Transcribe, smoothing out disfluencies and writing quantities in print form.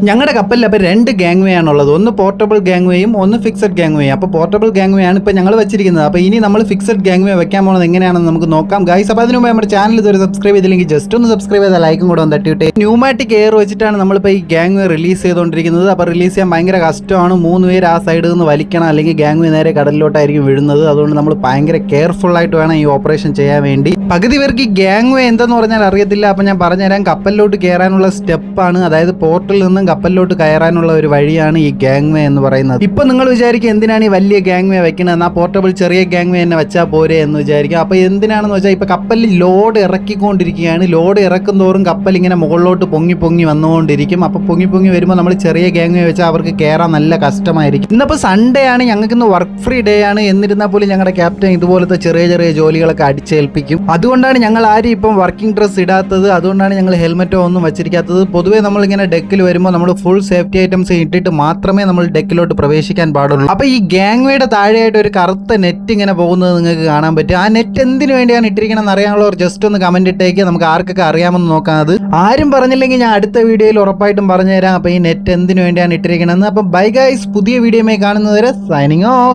ഞങ്ങളുടെ കപ്പലിൽ അപ്പോൾ 2 ഗാങ് വേ ആണുള്ളത്. ഒന്ന് പോർട്ടബിൾ ഗാങ് വേയും ഒന്ന് ഫിക്സഡ് ഗാങ് വേയും. അപ്പോൾ പോർട്ടബിൾ ഗാങ് വേ ആണ് ഇപ്പോൾ ഞങ്ങൾ വെച്ചിരിക്കുന്നത്. അപ്പോൾ ഇനി നമ്മൾ ഫിക്സഡ് ഗാങ് വേ വെക്കാൻ പോകുന്നത് എങ്ങനെയാണെന്ന് നമുക്ക് നോക്കാം ഗൈസ്. അപ്പോൾ അതിന് മുമ്പ് നമ്മുടെ ചാനൽ ഇതുവരെ സബ്സ്ക്രൈബ് ചെയ്തില്ലെങ്കിൽ ജസ്റ്റ് ഒന്ന് സബ്സ്ക്രൈബ് ചെയ്താൽ ലൈക്കും കൂടെ ഒന്ന് തട്ടിയിട്ട്. ന്യൂമാറ്റിക് എയർ വെച്ചിട്ടാണ് നമ്മളിപ്പോൾ ഈ ഗാങ് വേ റിലീസ് ചെയ്തുകൊണ്ടിരിക്കുന്നത്. അപ്പോൾ റിലീസ് ചെയ്യാൻ ഭയങ്കര കഷ്ടമാണ്. 3 പേര് ആ സൈഡിൽ നിന്ന് വലിക്കണം, അല്ലെങ്കിൽ ഗാങ് വേ നേരെ കടലിലോട്ടായിരിക്കും വീഴുന്നത്. അതുകൊണ്ട് നമ്മൾ ഭയങ്കര കെയർഫുൾ ആയിട്ട് വേണം ഈ ഓപ്പറേഷൻ ചെയ്യാൻ വേണ്ടി. പകുതി പേർക്ക് ഈ ഗാങ് വേ എന്തെന്ന് പറഞ്ഞാൽ അറിയത്തില്ല. അപ്പോൾ ഞാൻ പറഞ്ഞുതരാം. കപ്പലിലോട്ട് കയറാനുള്ള സ്റ്റെപ്പാണ്, അതായത് പോർട്ടിൽ നിന്നും കപ്പലിലോട്ട് കയറാനുള്ള ഒരു വഴിയാണ് ഈ ഗാങ് വേ എന്ന് പറയുന്നത്. ഇപ്പൊ നിങ്ങൾ വിചാരിക്കും എന്തിനാണ് ഈ വലിയ ഗാങ് വേ വെക്കുന്നത്, എന്നാൽ പോർട്ടബിൾ ചെറിയ ഗാങ് വേ തന്നെ വെച്ചാൽ പോരെ എന്ന് വിചാരിക്കും. അപ്പോൾ എന്തിനാണെന്ന് വെച്ചാൽ ഇപ്പൊ കപ്പലിൽ ലോഡ് ഇറക്കിക്കൊണ്ടിരിക്കുകയാണ്. ലോഡ് ഇറക്കും തോറും കപ്പൽ ഇങ്ങനെ മുകളിലോട്ട് പൊങ്ങി പൊങ്ങി വന്നുകൊണ്ടിരിക്കും. അപ്പോൾ പൊങ്ങി പൊങ്ങി വരുമ്പോൾ നമ്മൾ ചെറിയ ഗാങ് വേ വെച്ചാൽ അവർക്ക് കയറാൻ നല്ല കഷ്ടമായിരിക്കും. ഇന്നിപ്പോൾ സൺഡേ ആണ്, ഞങ്ങൾക്ക് ഇന്ന് വർക്ക് ഫ്രീ ഡേ ആണ്. എന്നിരുന്നാൽ പോലും ഞങ്ങളുടെ ക്യാപ്റ്റൻ ഇതുപോലത്തെ ചെറിയ ചെറിയ ജോലികളൊക്കെ അടിച്ചേൽപ്പിക്കും. അതുകൊണ്ടാണ് ഞങ്ങൾ ആരും ഇപ്പം വർക്കിംഗ് ഡ്രസ്സ് ഇടാത്തത്. അതുകൊണ്ടാണ് ഞങ്ങൾ ഹെൽമെറ്റോ ഒന്നും വെച്ചിരിക്കാത്തത്. പൊതുവേ നമ്മളിങ്ങനെ ഡെക്കിൽ വരുമ്പോൾ നമ്മൾ ഫുൾ സേഫ്റ്റി ഐറ്റംസ് ഇട്ടിട്ട് മാത്രമേ നമ്മൾ ഡെക്കിലോട്ട് പ്രവേശിക്കാൻ പാടുള്ളൂ. അപ്പോൾ ഈ ഗാങ് വേയുടെ താഴെയായിട്ട് ഒരു കറുത്ത നെറ്റ് ഇങ്ങനെ പോകുന്നത് നിങ്ങൾക്ക് കാണാൻ പറ്റും. ആ നെറ്റ് എന്തിനു വേണ്ടിയാണ് ഇട്ടിരിക്കണമെന്ന് അറിയാനുള്ളവർ ജസ്റ്റ് ഒന്ന് കമന്റ് ഇട്ടേക്ക്. നമുക്ക് ആർക്കൊക്കെ അറിയാമെന്ന് നോക്കാം. അത് ആരും പറഞ്ഞില്ലെങ്കിൽ ഞാൻ അടുത്ത വീഡിയോയിൽ ഉറപ്പായിട്ടും പറഞ്ഞുതരാം. അപ്പോൾ ഈ നെറ്റ് എന്തിനു വേണ്ടിയാണ് ഇട്ടിരിക്കണമെന്ന്. അപ്പോൾ ബൈ ഗൈസ്, പുതിയ വീഡിയോയുമായി കാണുന്നതുവരെ സൈനിങ് ഓഫ്.